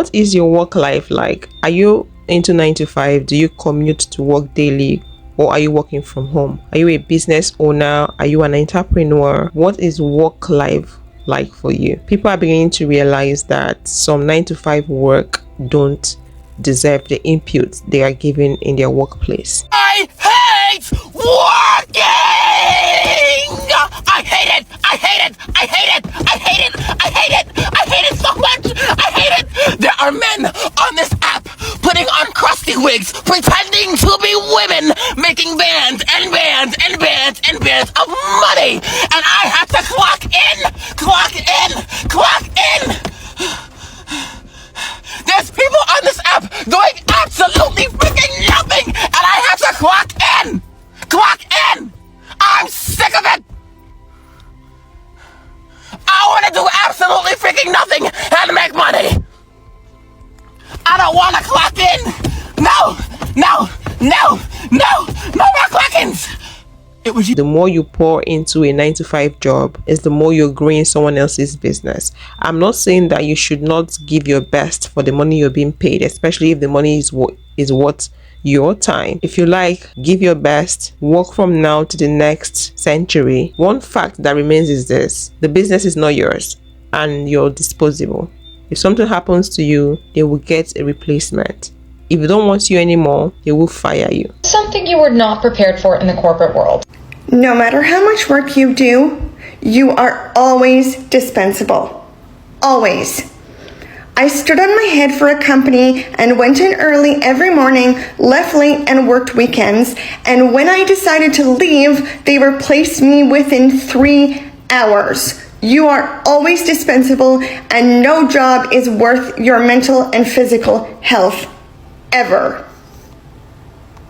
What is your work life like? Are you into 9 to 5? Do you commute to work daily? Or are you working from home? Are you a business owner? Are you an entrepreneur? What is work life like for you? People are beginning to realize that some 9 to 5 work don't deserve the input they are given in their workplace. I hate working! I hate it! I hate it! I hate it! I hate it! I hate it! I hate it so much! I hate it! There are men on this app putting on crusty wigs, pretending to be women, making bands and bands and bands and bands of money, and I have to clock in, clock in, clock in. There's people on this app doing absolutely freaking nothing, and I have to clock in, clock in. I'm sick of it. I want to do absolutely freaking nothing and make money. I don't want to clock in. No, no, no, no, no more clock-ins. It was you. The more you pour into a 9 to 5 job is the more you're growing someone else's business. I'm not saying that you should not give your best for the money you're being paid, especially if the money is worth your time. If you like, give your best, work from now to the next century. One fact that remains is this: the business is not yours and you're disposable. If something happens to you, they will get a replacement. If they don't want you anymore, they will fire you. Something you were not prepared for in the corporate world. No matter how much work you do, you are always dispensable. Always. I stood on my head for a company and went in early every morning, left late and worked weekends. And when I decided to leave, they replaced me within 3 hours. You are always dispensable, and no job is worth your mental and physical health, ever.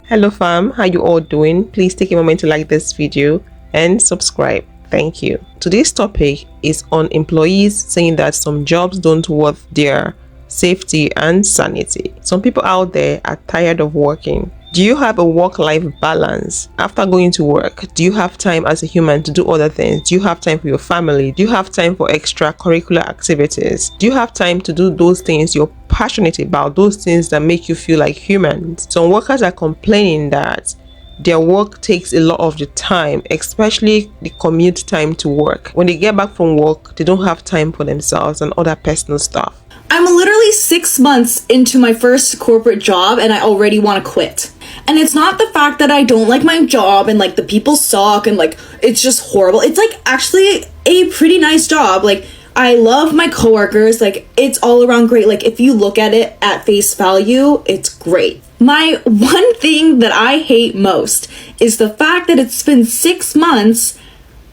Hello fam, how you all doing? Please take a moment to like this video and subscribe. Thank you. Today's topic is on employees saying that some jobs don't worth their safety and sanity. Some people out there are tired of working. Do you have a work-life balance? After going to work, do you have time as a human to do other things? Do you have time for your family? Do you have time for extracurricular activities? Do you have time to do those things you're passionate about, those things that make you feel like humans? Some workers are complaining that their work takes a lot of the time, especially the commute time to work. When they get back from work, they don't have time for themselves and other personal stuff. I'm literally 6 months into my first corporate job and I already want to quit. And it's not the fact that I don't like my job and like the people suck and like it's just horrible. It's like actually a pretty nice job. Like I love my coworkers. Like it's all around great. Like if you look at it at face value, it's great. My one thing that I hate most is the fact that it's been 6 months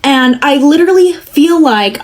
and I literally feel like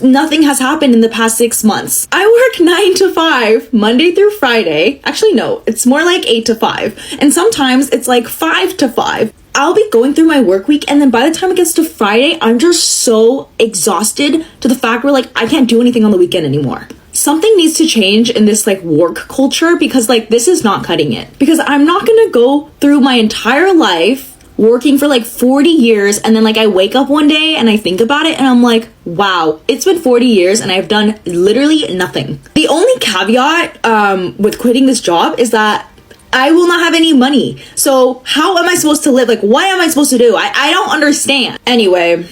nothing has happened in the past 6 months. I work 9 to 5, Monday through Friday. Actually, no, it's more like 8 to 5. And sometimes it's like 5 to 5. I'll be going through my work week and then by the time it gets to Friday, I'm just so exhausted to the fact where like I can't do anything on the weekend anymore. Something needs to change in this like work culture because like this is not cutting it. Because I'm not gonna go through my entire life working for like 40 years and then like I wake up one day and I think about it and I'm like, wow, it's been 40 years and I've done literally nothing. The only caveat with quitting this job is that I will not have any money. So how am I supposed to live? Like what am I supposed to do? I don't understand. Anyway,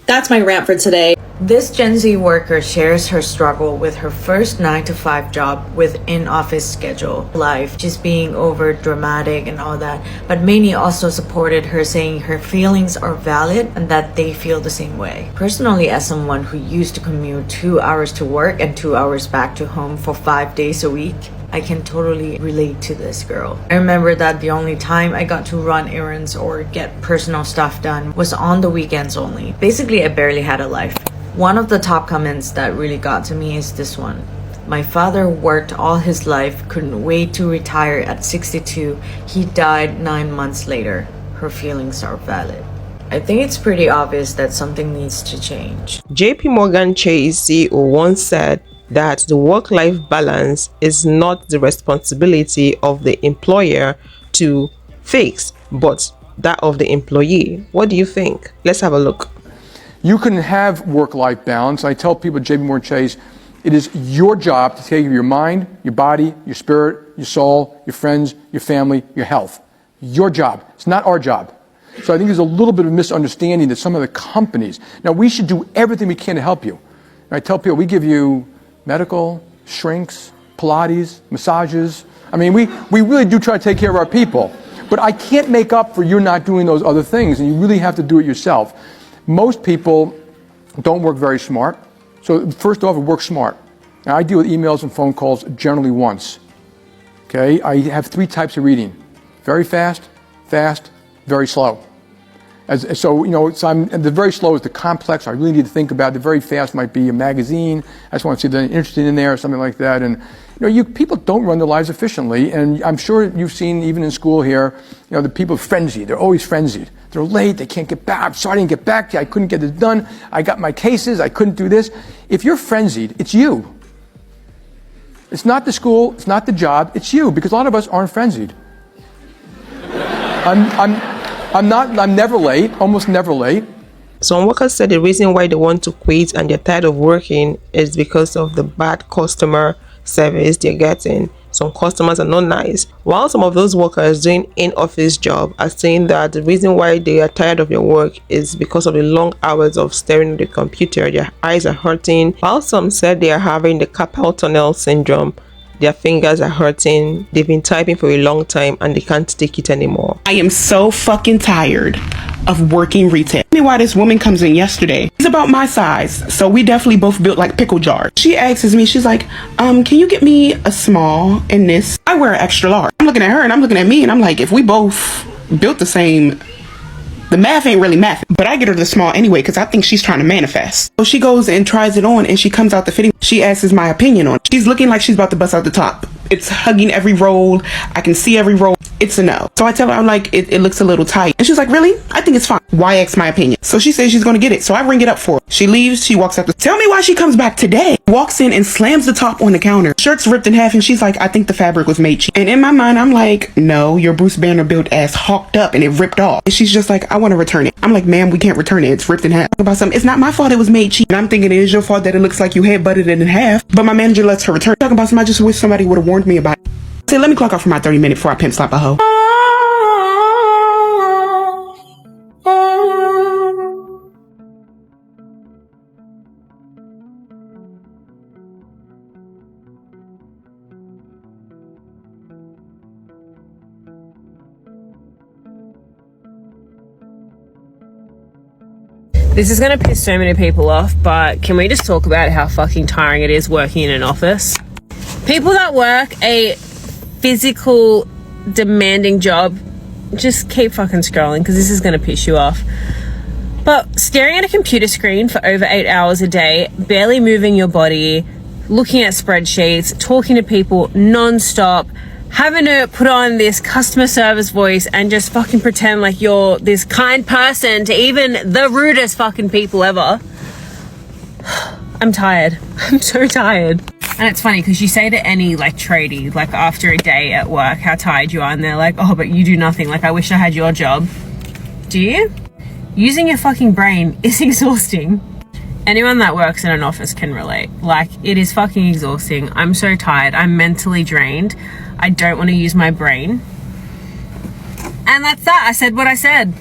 that's my rant for today. This Gen Z worker shares her struggle with her first 9 to 5 job with in-office schedule life, just being over dramatic and all that. But many also supported her, saying her feelings are valid and that they feel the same way. Personally, as someone who used to commute 2 hours to work and 2 hours back to home for 5 days a week, I can totally relate to this girl. I remember that the only time I got to run errands or get personal stuff done was on the weekends only. Basically, I barely had a life. One of the top comments that really got to me is this one. My father worked all his life, couldn't wait to retire at 62. He died 9 months later. Her feelings are valid. I think it's pretty obvious that something needs to change. JP Morgan Chase CEO once said that the work-life balance is not the responsibility of the employer to fix, but that of the employee. What do you think? Let's have a look. You can have work-life balance. I tell people at JP Morgan Chase, It is your job to take care of your mind, your body, your spirit, your soul, your friends, your family, your health. Your job. It's not our job. So I think there's a little bit of misunderstanding that some of the companies, now we should do everything we can to help you. And I tell people, we give you medical, shrinks, Pilates, massages. I mean, we really do try to take care of our people. But I can't make up for you not doing those other things, and you really have to do it yourself. Most people don't work very smart. So first off, work smart. Now, I deal with emails and phone calls generally once. Okay, I have 3 types of reading. Very fast, very slow. The very slow is the complex. I really need to think about. The very fast might be a magazine. I just want to see if they're interested in there or something like that. And people don't run their lives efficiently. And I'm sure you've seen even in school here, the people are frenzied. They're always frenzied. They're late. They can't get back. I'm sorry I didn't get back to you. I couldn't get this done. I got my cases. I couldn't do this. If you're frenzied, it's you. It's not the school. It's not the job. It's you, because a lot of us aren't frenzied. I'm never late, almost never late. Some workers said the reason why they want to quit and they're tired of working is because of the bad customer service they're getting. Some customers are not nice. While some of those workers doing in-office job are saying that the reason why they are tired of their work is because of the long hours of staring at the computer. Their eyes are hurting. While some said they are having the carpal tunnel syndrome. Their fingers are hurting. They've been typing for a long time and they can't take it anymore. I am so fucking tired of working retail. Tell me why this woman comes in yesterday. She's about my size, so we definitely both built like pickle jars. She asks me, she's like, can you get me a small in this? I wear an extra large. I'm looking at her and I'm looking at me and I'm like, if we both built the same, the math ain't really math. But I get her the small anyway because I think she's trying to manifest. So she goes and tries it on and she comes out the fitting. She asks my opinion on it. She's looking like she's about to bust out the top. It's hugging every roll. I can see every roll. It's a no. So I tell her, I'm like, it looks a little tight. And she's like, really? I think it's fine. Why ask my opinion? So she says she's going to get it. So I ring it up for her. She leaves. She walks out. Tell me why she comes back today. Walks in and slams the top on the counter. Shirt's ripped in half. And she's like, I think the fabric was made cheap. And in my mind, I'm like, no, your Bruce Banner built ass hawked up and it ripped off. And she's just like, I want to return it. I'm like, ma'am, we can't return it. It's ripped in half. About something. It's not my fault it was made cheap. And I'm thinking it is your fault that it looks like you had butted it in half. But my manager lets her return. Talking about something, I just wish somebody would have warned me about it. Say, let me clock off for my 30-minute before I pimp slap a hoe. This is going to piss so many people off, but can we just talk about how fucking tiring it is working in an office? People that work a physical, demanding job, just keep fucking scrolling because this is going to piss you off. But staring at a computer screen for over 8 hours a day, barely moving your body, looking at spreadsheets, talking to people non-stop, having to put on this customer service voice and just fucking pretend like you're this kind person to even the rudest fucking people ever. I'm tired. I'm so tired. And it's funny because you say to any like tradie, like after a day at work, how tired you are, and they're like, oh, but you do nothing. Like, I wish I had your job. Do you? Using your fucking brain is exhausting. Anyone that works in an office can relate. Like, it is fucking exhausting. I'm so tired. I'm mentally drained. I don't want to use my brain. And that's that. I said what I said.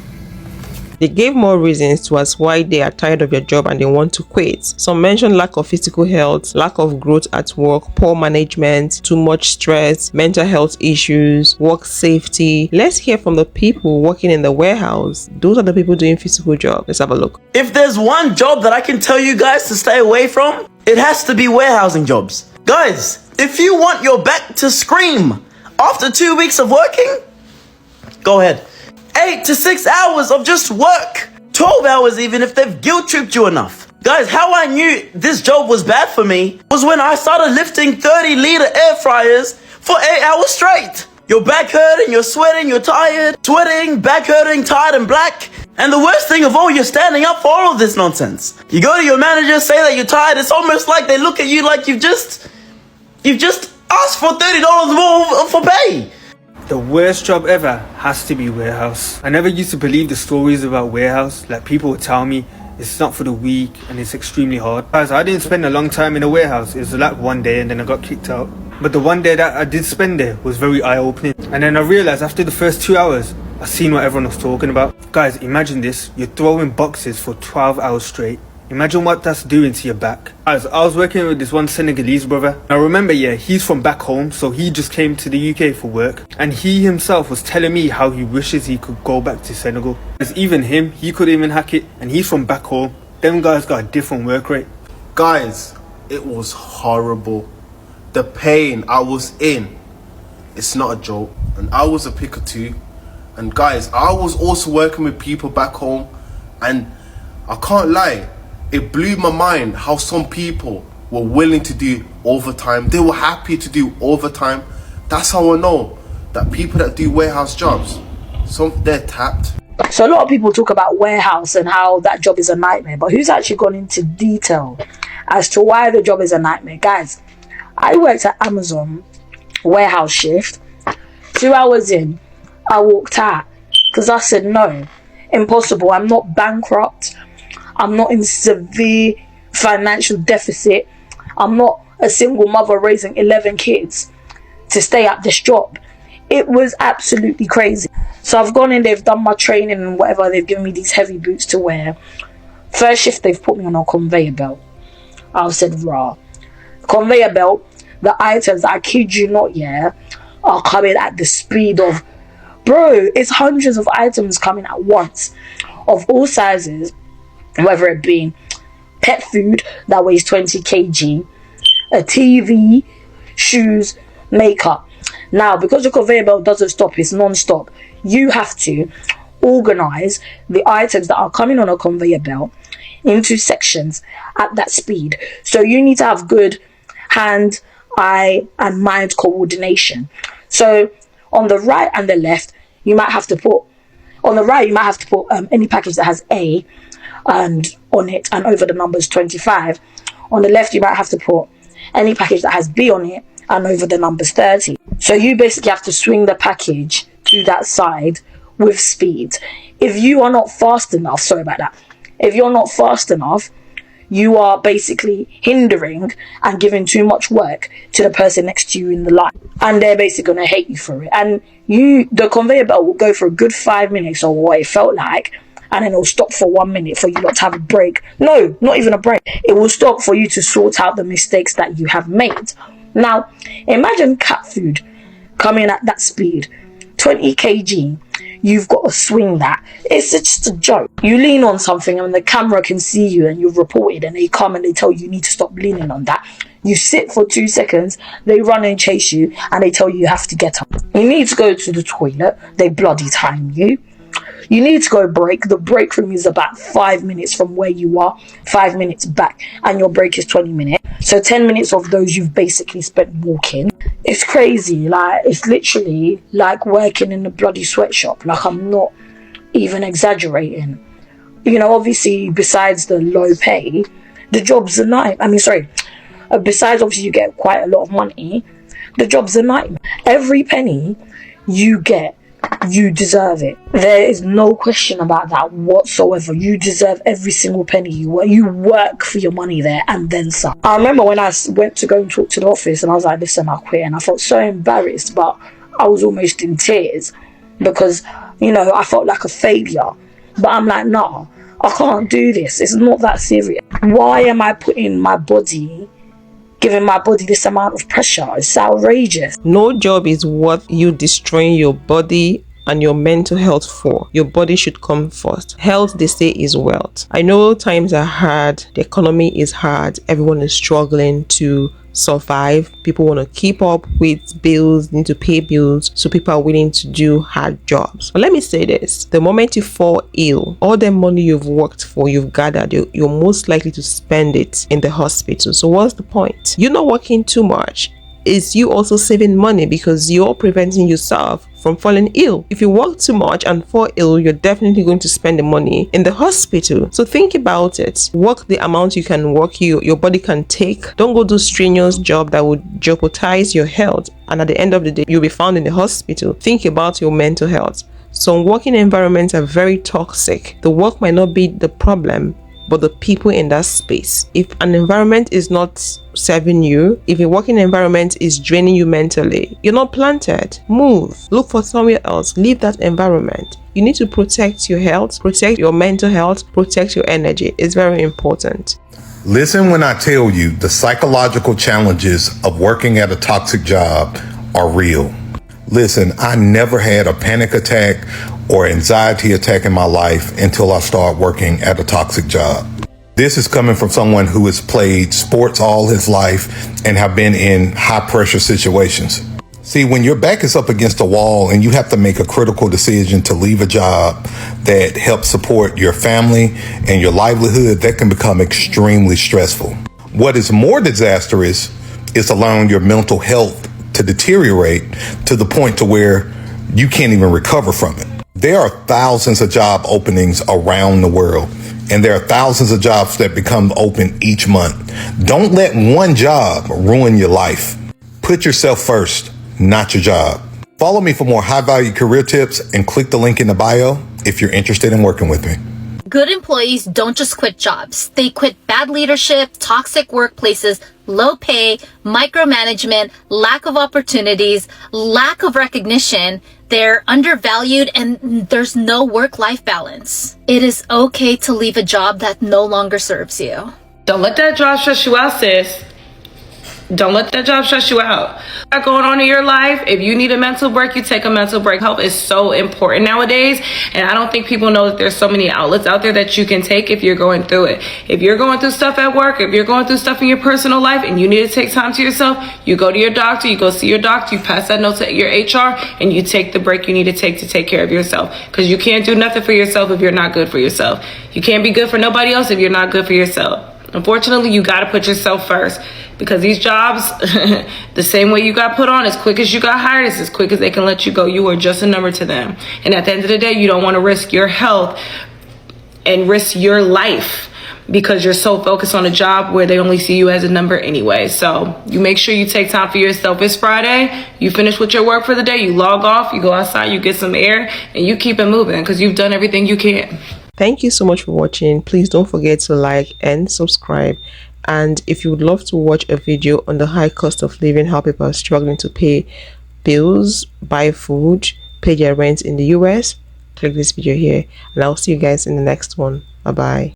They gave more reasons to us why they are tired of their job and they want to quit. Some mentioned lack of physical health, lack of growth at work, poor management, too much stress, mental health issues, work safety. Let's hear from the people working in the warehouse. Those are the people doing physical jobs. Let's have a look. If there's one job that I can tell you guys to stay away from, it has to be warehousing jobs. Guys, if you want your back to scream after 2 weeks of working, go ahead. 8 to 6 hours of just work. 12 hours even if they've guilt tripped you enough. Guys, how I knew this job was bad for me was when I started lifting 30-liter air fryers for 8 hours straight. Your back hurting, you're sweating, you're tired, sweating, back hurting, tired and black. And the worst thing of all, you're standing up for all of this nonsense. You go to your manager, say that you're tired. It's almost like they look at you like you've just asked for $30 more for pay. The worst job ever has to be warehouse. I never used to believe the stories about warehouse. Like, people would tell me It's not for the weak, and it's extremely hard. Guys, I didn't spend a long time in a warehouse. It was like one day and then I got kicked out. But the one day that I did spend there was very eye-opening. And then I realized after the first 2 hours, I seen what everyone was talking about. Guys, imagine this. You're throwing boxes for 12 hours straight. Imagine what that's doing to your back. Guys, I was working with this one Senegalese brother. Now remember, yeah, he's from back home, so he just came to the UK for work. And he himself was telling me how he wishes he could go back to Senegal. Because even him, he couldn't even hack it, and he's from back home. Them guys got a different work rate. Guys, it was horrible. The pain I was in, it's not a joke. And I was a picker too. And guys, I was also working with people back home, and I can't lie, it blew my mind how some people were willing to do overtime. They were happy to do overtime. That's how I know that people that do warehouse jobs, they're tapped. So a lot of people talk about warehouse and how that job is a nightmare, but who's actually gone into detail as to why the job is a nightmare? Guys, I worked at Amazon warehouse shift. 2 hours in, I walked out because I said no, impossible. I'm not bankrupt. I'm not in severe financial deficit. I'm not a single mother raising 11 kids to stay at this job. It was absolutely crazy. So I've gone in, they've done my training and whatever, they've given me these heavy boots to wear. First shift, they've put me on a conveyor belt. I said, rah. Conveyor belt, the items, I kid you not, yeah, are coming at the speed of, bro, it's hundreds of items coming at once, of all sizes, whether it be pet food that weighs 20 kg, a TV, shoes, makeup. Now, because the conveyor belt doesn't stop, it's non-stop, you have to organize the items that are coming on a conveyor belt into sections at that speed. So you need to have good hand, eye, and mind coordination. So on the right and the left, you might have to put, on the right, you might have to put any package that has A and on it and over the numbers 25. On the left, you might have to put any package that has B on it and over the numbers 30. So you basically have to swing the package to that side with speed. If you are not fast enough, sorry about that, if you're not fast enough, you are basically hindering and giving too much work to the person next to you in the line, and they're basically going to hate you for it. And the conveyor belt will go for a good 5 minutes, or what it felt like, and then it'll stop for 1 minute for you not to have a break. No, not even a break. It will stop for you to sort out the mistakes that you have made. Now, imagine cat food coming at that speed, 20 kg. You've got to swing that. It's just a joke. You lean on something and the camera can see you and you've reported, and they come and they tell you need to stop leaning on that. You sit for 2 seconds, they run and chase you, and they tell you have to get up. You need to go to the toilet, they bloody time you. You need to go break. The break room is about 5 minutes from where you are, 5 minutes back, and your break is 20 minutes. So 10 minutes of those you've basically spent walking. It's crazy. Like, it's literally like working in a bloody sweatshop. Like, I'm not even exaggerating. You know, obviously, besides the low pay, the job's a nightmare. Besides, obviously, you get quite a lot of money, the job's a nightmare. Every penny you get, you deserve it. There is no question about that whatsoever. You deserve every single penny you work. You work for your money there and then some. I remember when I went to go and talk to the office and I was like, listen, I'll quit. And I felt so embarrassed, but I was almost in tears because, you know, I felt like a failure. But I'm like, nah, I can't do this. It's not that serious. Why am I putting my body, giving my body this amount of pressure? It's outrageous. No job is worth you destroying your body and your mental health for. Your body should come first. Health, they say, is wealth. I know times are hard, the economy is hard, everyone is struggling to survive. People want to keep up with bills, need to pay bills, so people are willing to do hard jobs. But let me say this, the moment you fall ill, all the money you've worked for, you've gathered, you're most likely to spend it in the hospital. So what's the point? You're not working too much. Is you also saving money because you're preventing yourself from falling ill. If you work too much and fall ill, you're definitely going to spend the money in the hospital. So think about it. Work the amount you can work, your body can take. Don't go do strenuous job that would jeopardize your health, and at the end of the day you'll be found in the hospital. Think about your mental health. Some working environments are very toxic. The work might not be the problem, but the people in that space. If an environment is not serving you, if a working environment is draining you mentally, you're not planted. Move. Look for somewhere else. Leave that environment. You need to protect your health, protect your mental health, protect your energy. It's very important. Listen when I tell you the psychological challenges of working at a toxic job are real. Listen, I never had a panic attack or anxiety attack in my life until I started working at a toxic job. This is coming from someone who has played sports all his life and have been in high pressure situations. See, when your back is up against a wall and you have to make a critical decision to leave a job that helps support your family and your livelihood, that can become extremely stressful. What is more disastrous is allowing your mental health to deteriorate to the point to where you can't even recover from it. There are thousands of job openings around the world, and there are thousands of jobs that become open each month. Don't let one job ruin your life. Put yourself first, not your job. Follow me for more high-value career tips and click the link in the bio if you're interested in working with me. Good employees don't just quit jobs. They quit bad leadership, toxic workplaces, low pay, micromanagement, lack of opportunities, lack of recognition. They're undervalued and there's no work-life balance. It is okay to leave a job that no longer serves you. Don't let that job stress you out, sis. Don't let that job stress you out. What's going on in your life? If you need a mental break, you take a mental break. Health is so important nowadays, and I don't think people know that there's so many outlets out there that you can take if you're going through it. If you're going through stuff at work, if you're going through stuff in your personal life and you need to take time to yourself, you go to your doctor, you go see your doctor, you pass that note to your HR, and you take the break you need to take care of yourself. Because you can't do nothing for yourself if you're not good for yourself. You can't be good for nobody else if you're not good for yourself. Unfortunately, you got to put yourself first, because these jobs, the same way you got put on, as quick as you got hired, is as quick as they can let you go. You are just a number to them. And at the end of the day, you don't want to risk your health and risk your life because you're so focused on a job where they only see you as a number anyway. So you make sure you take time for yourself. It's Friday. You finish with your work for the day. You log off. You go outside. You get some air. And you keep it moving because you've done everything you can. Thank you so much for watching. Please don't forget to like and subscribe. And if you would love to watch a video on the high cost of living, how people are struggling to pay bills, buy food, pay their rent in the US, click this video here. And I'll see you guys in the next one. Bye bye.